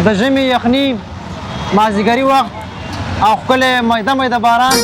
د ژمي یخني مازدیګري وخت او ښکلی میده میده باران.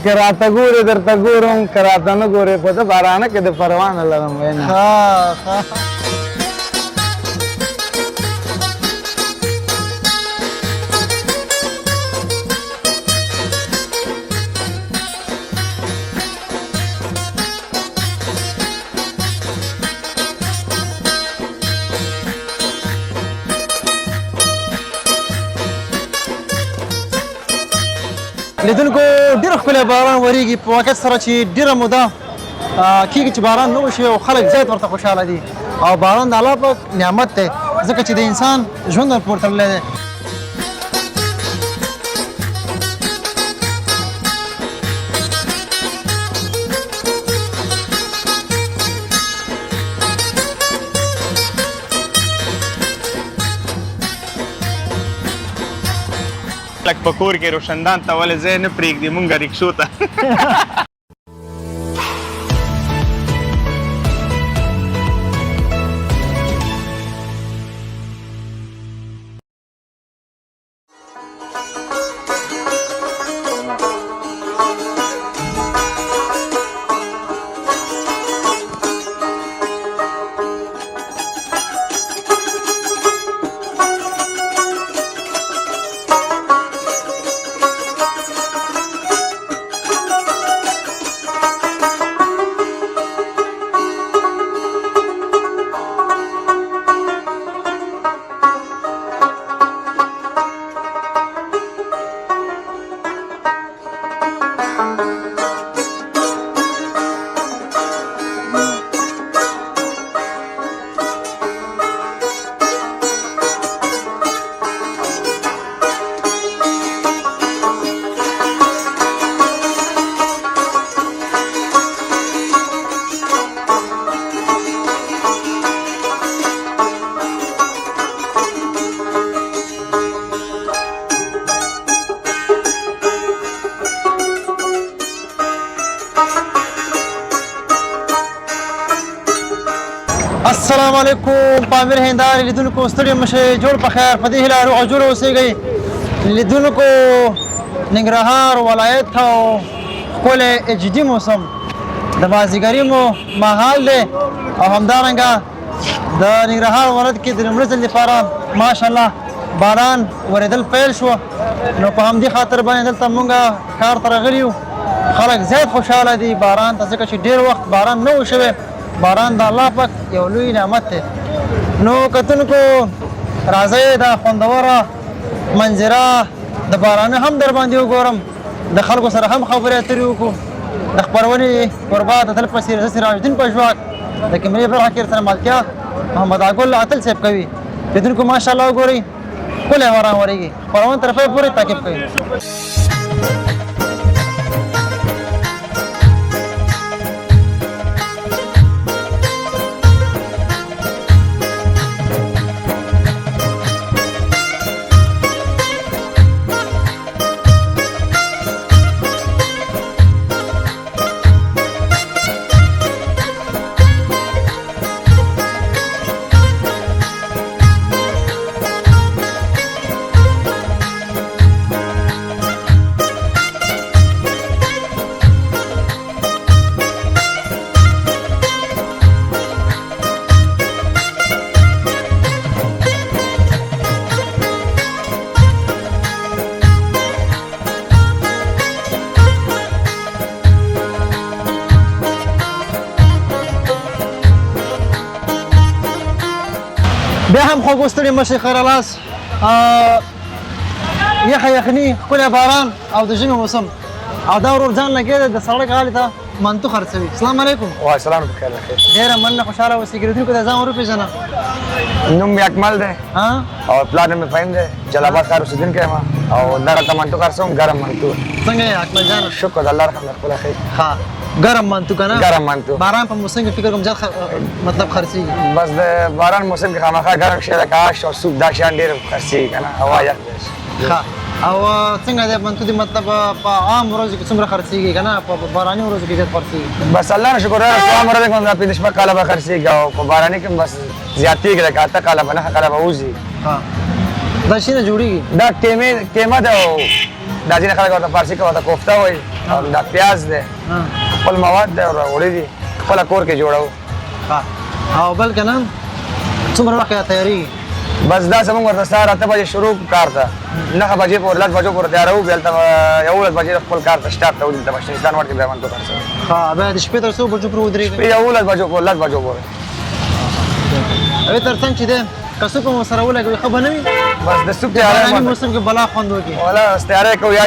که راته ګورې درته ګورم که راته نه ګورې په ده بارانه کې د پروا نه لرم وینا. لیدونکو ډېر ښکلی باران ورېږي په واقعیت سره چې ډېره موده کېږي چې باران نه وشي او خلک زیات ورته خوشحاله دي او باران د الله پاک نعمت دی ځکه چې د انسان ژوند ورپورې تړلی دی. لک په کور کې روشندان ته ولې ځای نه پرېږدي مونږ رکشو ته. السلام علیکم پامیر هندارې لیدونکو ستړي مه شئ جوړ په خیر په دې هیله روغ او جوړ اوسېږئ. لیدونکو ننګرهار ولایت او ښکلی HD موسم د مازدیګري مو مهال دی او همدارنګه د ننګرهار ولایت کې د لومړي ځل لپاره ماشاءالله باران ورېدل پیل شو نو په همدې خاطر باندې دلته مونږ ښار ته راغلي یو. خلک زیات خوشحاله دي باران ته ځکه چې ډېر وخت باران نه و شوی. باران د الله پاک یو لوی نعمت دی. نو کتونکو راځئ دا خوندوره منظره د بارانه هم در باندې وګورم د خلکو سره هم خبرې اترې وکړو د خپرونې کوربه د تل په څېر زه سراج الدین پژواک د کیمرې برخه کې سره ملتیا محمد عاګل اتل صاحب کوي. لیدونکو ماشاءالله وګورئ ښکلی باران ورېږي خپرونې تر پای پورې تعقیب کوئ. بیا هم خوږ ستړي مه شئ خیر لاس یخه یخني ښکلی باران او د ژمي موسم او دا ورور ځان لګېدی د سړک غاړې ته منتو خرڅوي. السلام علیکم. وای سلام بخیر بخیر. ډېره مننه خوشاله اوسئ. لیدونکو ته ځان وروپېژنه. نوم مې اکمل دی ها او پلان مې فهیم دی. جلال آباد ښار اوسېدونکی یم او دغلته منتو خرڅوم، ګرم منتو. څنګه یې اکمل جان؟ شکر د الله رحمت خپله ښه. ها ګرم منتو که نه؟ ګرم منتو. باران په موسم کې فکر کوم زیات مطلب خرڅېږي. بس د باران موسم کې خامخا ګرم شی لکه آش او سوپ دا شیان ډېر خرڅېږي که نه، هوا یخ دی. ښه او څنګه دی منتو دې مطلب په عام ورځو کې څومره خرڅېږي که نه؟ په باراني ورځو کې زیات خرڅېږي؟ بس الله نه شکر دی. په عام ورځو کې هم دا 5 شپږ کاله به خرڅېږي او په باراني کې هم بس زیاتېږي لکه 8 کاله به 9 کاله به وځي. ها دا شي نه جوړېږي؟ دا قیمه ده او دا ځینې خلک ورته فارسي کې ورته کوفته وایي او دا پیاز دی. خپل مواد دی او وړي دي خپله کور کې جوړوو. ها او بل که نه څومره وخت تیارېږي؟ بس دا زموږ ورته سهار 8 بجې شروع کار ته 9 بجې پورې 10 بجو پورې تیاروو، بیا هلته 11 بجې خپل کار ته سټارټ کوو دلته بشنستان وړ کې بیا منتو خرڅوو. ها بیا د شپې تر څو بجو پورې ودرېږي؟ 11 بجو پورې 10 بجو پورې. هغې تر څنګ چې دی که څوک هم ورسره ولګوي ښه به نه وي؟ بس د سوپ باراني تیاری موسم کې بلا خوند وکړي. ولا تیاری کوو یا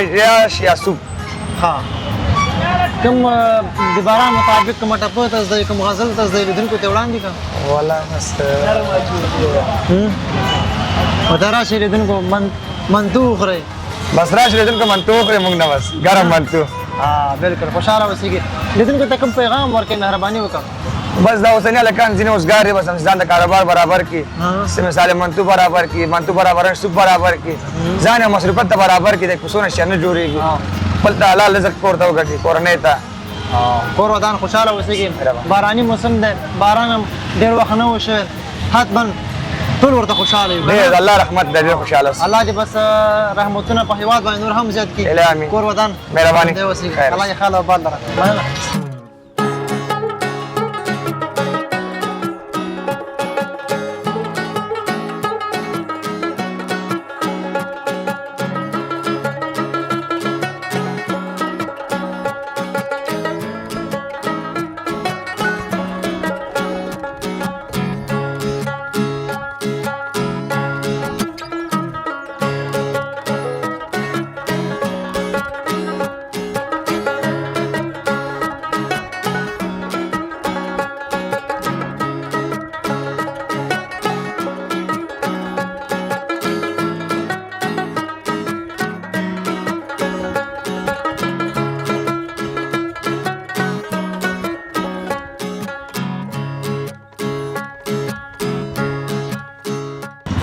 یا سوپ. ها کوم د باران مطابق کوم ټپه ته زده کوم غزل ته زده لیدونکو ته وړاندې کړه؟ ولا بس او دا راشي لیدونکو منتو وخورئ. بس راشي لیدونکو منتو وخورئ موږ نه بس ګرم منتو. ها بالکل خوشحاله اوسېږي. لیدونکو ته کوم پیغام ورکړئ مهرباني وکړه؟ بس دا اوسنی هلکان ځینې اوسګار دي بس ځان د کاروبار برابر کړي، مثال منتو برابر کړي، منتو برابر سوپ برابر کړي، ځان یې مصروفیت ته برابر کړي، د کوڅو نه شی نه جوړېږي، خپل ته حلال رزق کور ته وګټي کورنۍ ته. کور ودان خوشحاله اوسېږي. باراني موسم دی، باران هم ډېر وخت نه و شوی، حتما ټول ورته خوشحاله یو. ډېر د الله رحمت دی، ډېر خوشحاله اوسئ. الله دې بس رحمتونه په هېواد باندې نور هم زیات کړي. امين. کور ودان مهرباني. اوسېږي. الله یې خیال او بال لره. مننه.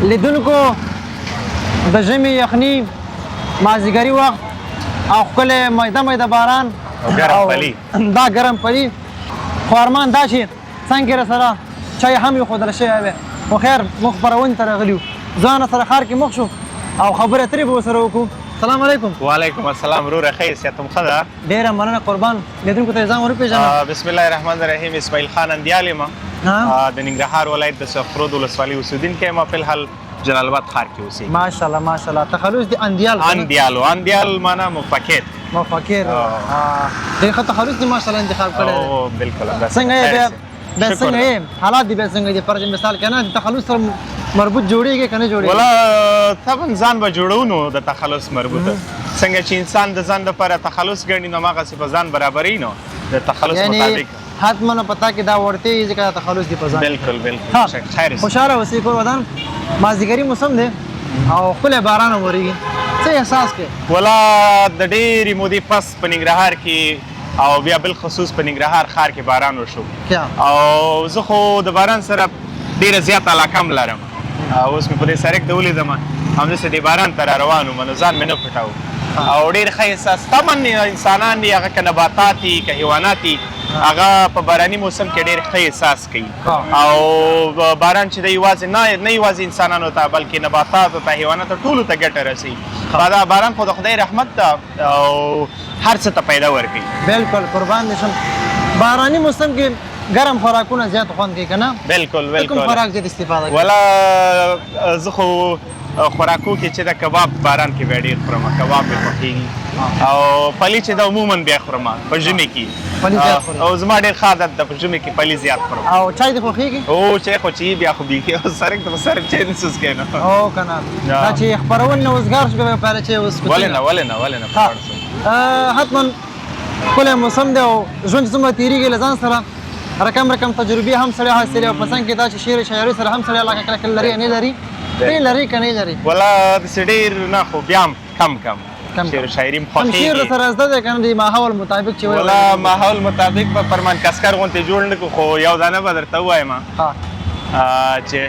لیدونکو د ژمي یخني مازدیګري وخت او ښکلی میده میده باران او ګرم پلي. دا ګرم پلي خو ارمان دا چې څنګه راسره چای هم ایښودل شوی وی. خو خیر موږ خپرونې ته راغلي یو، ځان سره ښار کې مخ شو او خبرې اترې به ورسره وکړو. السلام علیکم. وعلیکم السلام وروره ښه یې صحت هم ښه ده؟ ډېره مننه قربان. لیدونکو ته ځان وروپېژنه. بسم الله الرحمن الرحیم. اسماعیل خان اندیال یم، د ننګرهار ولایت د سفرود ولسوالۍ اوسېدونکی یم. فی الحال جلال آباد ښار کې اوسېږم. ماشاءالله ماشاءالله. تخلص د اندیال اندیال معنا مفکر. ډېر ښه تخلص دې ماشاءالله انتخاب کړی دی. او بالکل. څنګه یې بیا څنګه یې حالات دي بیا څنګه دي؟ فرض مثال که نه د تخلص سره مربوط جوړېږي که نه جوړېږي؟ ولا طبعا ځان به جوړو نو د تخلص مربوطه. څنګه چې انسان د ځان لپاره تخلص ګڼي نو هماغسې په ځان برابري نو د تخلص مطابق حتما پتا کې دا ورته یې ځکه تخلص دی په ځان. بالکل بالکل. خیر خوشحاله اوسئ. کور ودان مازدیګري موسم دی او ښکلی باران هم ورېږي. څه احساس کوې؟ ولا د ډېرې مودې پس په ننګرهار کې او بیا بالخصوص په ننګرهار ښار کې باران وشو او زه خو د باران سره ډېره زیاته علاقه هم لرم. اوس مې په دې سړک ته ولیدم همداسې دې باران ته را روان وم نو ځان مې نه پټاو او ډېر ښه احساس. طبعا انسانان دي هغه که نباتات دي که حیوانات دي هغه په باراني موسم کې ډېر ښه احساس کوي او باران چې دی یوازې نه یوازې انسانانو ته بلکې نباتاتو ته حیواناتو ټولو ته ګټه رسوي. دا باران خو د خدای رحمت ده او هر څه ته پیدا ورکوي. بالکل قربان دې شم. باراني موسم کې ګرم خوراکونه زیات خوند کوي که نه؟ بالکل بالکل. کوم خوراک زیات استفاده کوي؟ ولا زه خو خوراکو کې چې د کباب باران کې بیا ډېر خورم، کباب مې خوښېږي او پلي چې د عموما بیا خورم په ژمي کې. پلي زیات خورم او زما ډېر ښه عادت ده په ژمي کې پلي زیات خورم. او چای دې خوښېږي؟ او چای خو چې بیا خو بیخي سرک ته په سرک چای نه څښې نه. او که نه دا چې خپرونې نه اوزګار شو بیا پیاله چای وڅښو. ولې نه ولې نه ولې نه. حتما ښکلی موسم دی او ژوند چې څومره تېرېږي له ځان سره رقم تجربې هم سړی حاصلوي او په څنګ کې دا چې شعر شاعري سره هم سړی علاقه کله کله لري نه لري ډېر لري که نه لري ولا داسې ډېر نه خو بیا هم کم شعر شاعري م هم شعر خوښېږي سره زده دی که نه د ماحول مطابق چې ولا ماحول مطابق به فرمان کسکر غوندې جوړ نه کړو خو یو دانه به درته ووایم چې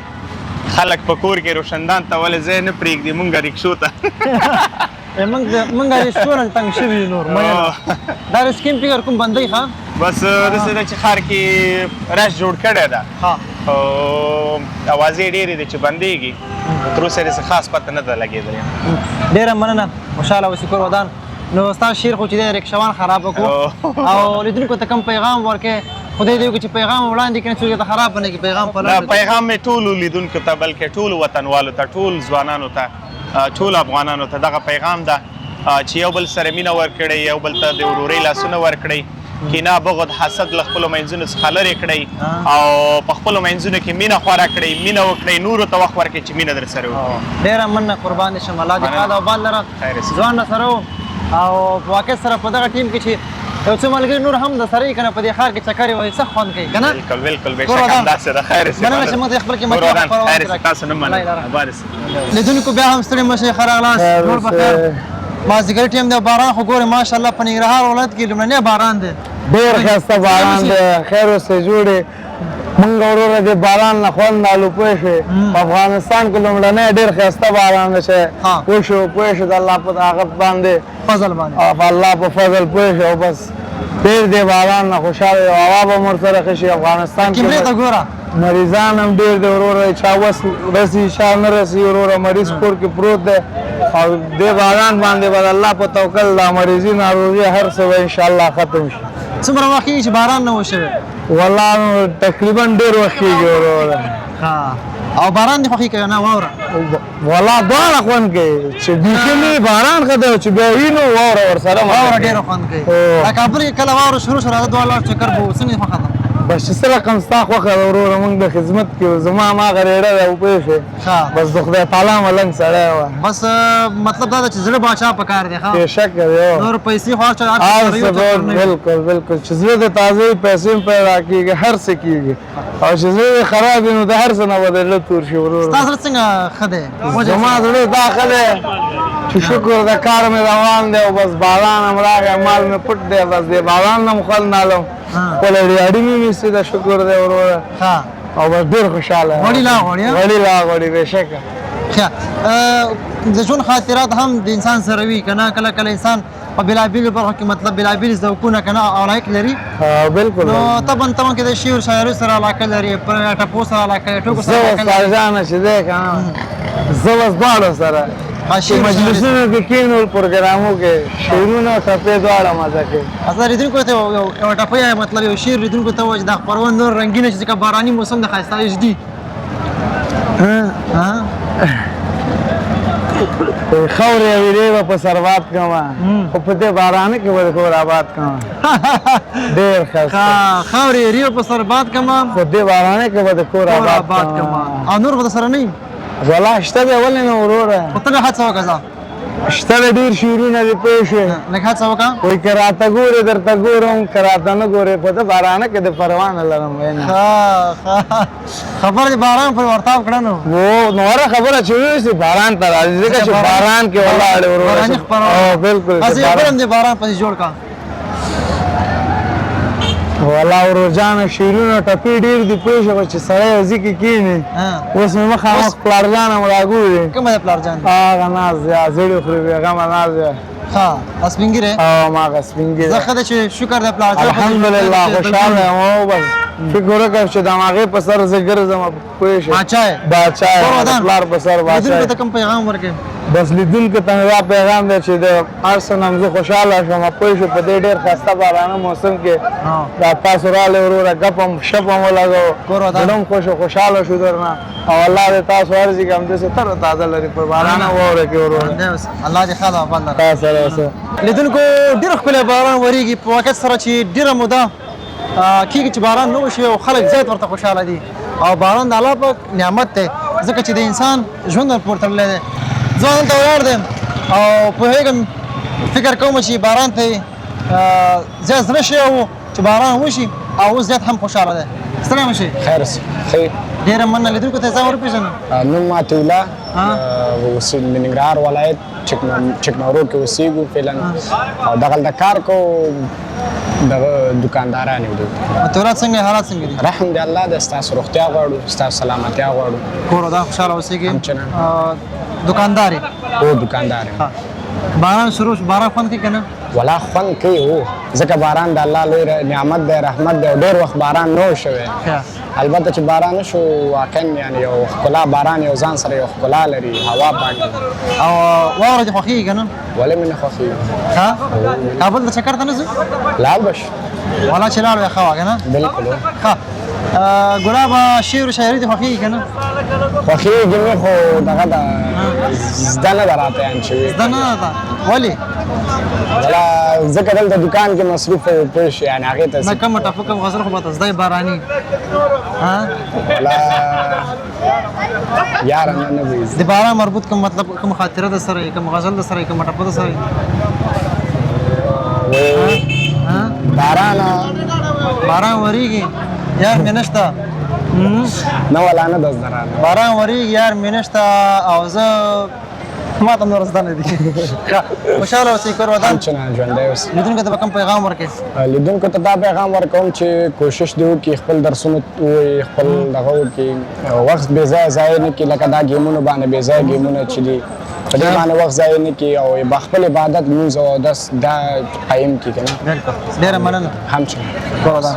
خلک په کور کې روشندان ته ولې ځای نه پرېږدي مونږ رکشو ته موږ رسټورانټ تنګ شوي یو نور دا سکیم فکر کوم بندوي ښه بس داسې ده چې ښار کې رش جوړ کړی ده او اوازې ډېرې دي چې بندېږي تر اوسه یې داسې خاص پته نه ده لګېدلې ډېره مننه خوشحاله اوسې کور ودان نو ستا شعر خو چې دی رکشوان خرابه کړو او لیدونکو ته کوم پیغام ورکې خدای دې وکړي چې پیغام وړاندې کړي څوک ته خراب نه کړي پیغام په نه پیغام مې ټولو لیدونکو ته بلکې ټولو وطنوالو ته ټول ځوانانو ته ټول افغانانو ته دغه پیغام ده چې یو بل سره مینه ورکړئ یو بل ته د ورورۍ لاسونه ورکړئ کینه بغض حسد له خپلو منځونو څخه لرې کړئ او په خپلو منځونو کې مینه خوره کړئ مینه وکړئ نورو ته وخت ورکړئ چې مینه در سره وکړي ډېره مننه قربان دې شم الله دې ښاد او بال لره ځوان راسره و او په واقع سره په دغه ټیم کې چې یو څو ملګري نور هم د سره یې که نه په دې ښار کې چکرې وهي څه خوند کوي که نه بالکل بېشکه همداسې ده خیر سي مننه چې موږ ته خپل قیمتي خیر سي تاسو نه مننه اباد سي لیدونکو بیا هم ستړي مه شئ ښه راغلاست جوړ په خیر مازدیګر ټیم دی باران خو ګورې ماشاءالله په ننګرهار ولایت کې لومړنی باران دی ډېر ښایسته باران دی خیر اوسې جوړې مونږ وروره د باران نه خوند نالو پوه شوې په افغانستان کې لومړنی ډېر ښایسته باران دی چې پوه شو د الله په هغه باندې فضل باندې او په الله په فضل پوه شو او بس ډېر دی باران نه خوشحاله یو هوا به مو ورسره ښه شي افغانستان کیمرې ته ګوره مریضان هم ډېر دی وروره چا وس رسي چا نه رسي وروره مریض کور کې پروت دی او دې باران باندې به د الله په توکل دا مریضي ناروغي هر څه به انشاءالله ختم شي څومره وخت کېږي چې باران نه و شوی والله تقریبا ډېر وخت کېږي وروره او باران دې خوښي کوي نه واوره والله دواړه خوند کوي چې بیخي مې باران ښه دی چې بیا وي نو واوره ورسره واوره ډېره خوند کوي د کابل کې کله واوره شروع شو راځه دواړه لاړ چکر به و څنګه خوښه ده بس چې څه رقم ستا خوښه ده وروره موږ د خدمت کې یو زما هماغه ریډه ده وپوه شوې بس د خدای تعالی ملنګ سړی وه بس مطلب دا ده چې زړه باچا پکار دی ښه بېشکه دی نور پیسې خو هر چا بالکل چې زړه د تازه پیسې هم پیدا کېږي هر څه کېږي او چې زړه خراب وي نو د هر څه نه به د زړه تور شي وروره ستا زړه څنګه ښه دی زما زړه دا ښه دی چې شکر د کار مې روان دی او بس باران هم راغی مال مې پټ دی بس د باران نه م خوند نالم خپله ریاډي مې نیسي د شکر دی وروره او بس ډېر خوشحاله غوړي لا غوړي غوړي لا غوړي بېشکه د ژوند خاطرات هم د انسان سره وي که نه کله کله انسان په بېلابېلو برخو کې مطلب بېلابېل ذوقونه که نه علاقه لري بالکل نو طبعا کې د شعر شاعري سره علاقه لري پر ټپو سره علاقه لري ټوکو سره علاقه لري زه استاجانه چې دی که نه زه بس دواړو سره چې مجلسونو کې کښېنول پروګرامو کې شعرونه ټپې دواړه مزه کوي اصلا لیدونکو ته یو ټپه مطلب یو شعر لیدونکو ته وایي چې دا خپرونه نور رنګینه چې ځکه باراني موسم د ښایسته ایچ ډي خاورې ویلې به په سربات کړمه خو په دې بارانه کې به د کور آباد کړمه ډېر ښایسته خاورې ویلې په سربات کړمه په دې بارانه کې به د کور آباد کړمه او نور به درسره نه وي والله شته دی ولې نه وروره خو ته نه هڅه وکړه ځه شته دی ډېر شعرونه دې پوه شوې لږ هڅه وکړه وایي که راته ګورې درته ګورم که راته نه ګورې په ده بارانه کې د پروا نه لرم وینا خبره دې باران پرې ورتاو کړه نو نوره خبره چې وایي باران ته راځي ځکه چې باران کې ولاړې وروره بالکل بس یو بل هم دې باران پسې جوړ کړه والله ورور جانه شعرونه ټپې ډېر دي پوه شوه چې سړی یوځي کې کښېني اوس مې مخامخ پلارجان هم راګوري کومه دی پلارجان هغه ناز دی زړې خوري بېغمه ناز دی ښه سپین ږیری او هماغه سپین ږیری زه ښه دی چې شکر دی پلارجان الحمدلله خوشحاله یم او بس فکر وکړه چې د هغې په سر زه ګرځم پوه شوې باچا یې باچا یې پلار په سر باچا لیدونکو ته کوم پیغام ورکړې بس لیدونکو ته مې دا پیغام دی چې د هر څه نه زه خوشحاله شوم پوه شو په دې ډېر ښایسته بارانه موسم کې دا تاسو راغلې وروره ګپ هم شپ هم ولګو زړه هم خوش و خوشحاله شو درنه او الله دې تاسو هر ځای کې همداسې تر تازه لري په بارانه واوره کې وروره الله دې ښه ده بل تا سره اوسه لیدونکو ډېر ښکلی باران ورېږي په واقعیت سره چې ډېره موده کېږي چې باران نه وشي او خلک زیات ورته خوشحاله دي او باران د الله پاک نعمت دی ځکه چې د انسان ژوند ورپورې تړلی دی زه هلته ولاړ دی او پوهېږم فکر کوم چې باران ته زیات زړه شي او چې باران وشي او زیات هم خوشاله دی. ستړی مه شئ. خیر ډېره مننه. لیدونکو ته ځان ورپېژنه. نوم عطیالله اوسېږي د ننګرهار ولایت چکنورو کې اوسېږو فعلا او دغلته کار کوو دغه دکانداران یو دي. عطیالله څنګه حالات څنګه دي؟ رحم دی الله د ستاسو روغتیا غواړو ستاسو سلامتیا غواړو. کور ودان خوشاله اوسېږي. همچنان. دکاندار یې؟ هو دکاندار یم. باران شروع شو باران خوند کوي که نه؟ ولا خوند کوي هو ځکه باران د الله لوی نعمت دی رحمت دی او ډېر وخت باران نه و شوی. البته چې باران نشو واقعا یعنې یو ښکلا باران یو ځان سره یو ښکلا لري هوا پاکه او واوره دې خوښېږي که نه؟ ولې مې نه خوښېږي. کابل ته چکر ته نه ځو؟ لاړ به شو. والا چې لاړ وی ښه وه که نه؟ بلکل ښه ګلابه شعر و شاعري دې خوښېږي که نه؟ خوښېږي مې خو دغه ده زده نه ده راته یان شوې. زده نه ده؟ ولې؟ ولا ځکه دلته دکان کې مصروف و پوه شو یعنې هغې ته نه کومه ټاپه کوم غزل خو به ته زده باراني. ولا یاره نه به د باران مربوط کوم مطلب کوم خاطره در سره کوم غزل در سره کوم ټاپه در سره باران وریږي یار مې نشته. نه ولا نه ده زده رانه. باران وریږي یار مې نشته او زه ما ته نور زده نه دي. خوشحاله اوسئ کور ودان. همچنان ژوندی اوسئ. لیدونکو ته به کوم پیغام ورکړئ؟ لیدونکو ته دا پیغام ورکوم چې کوشش دې وکړي خپل درسونه ووایي خپل دغه وکړي وخت بې ځایه ضایع نه کړي لکه دا ګیمونو باندې بې ځایه ګیمونه چې دي په دې باندې وخت ضایع نه کړي او خپل عبادت لمونځ او اودس دا قایم کړي که نه. بلکل ډېره مننه. همچنان کور ودان.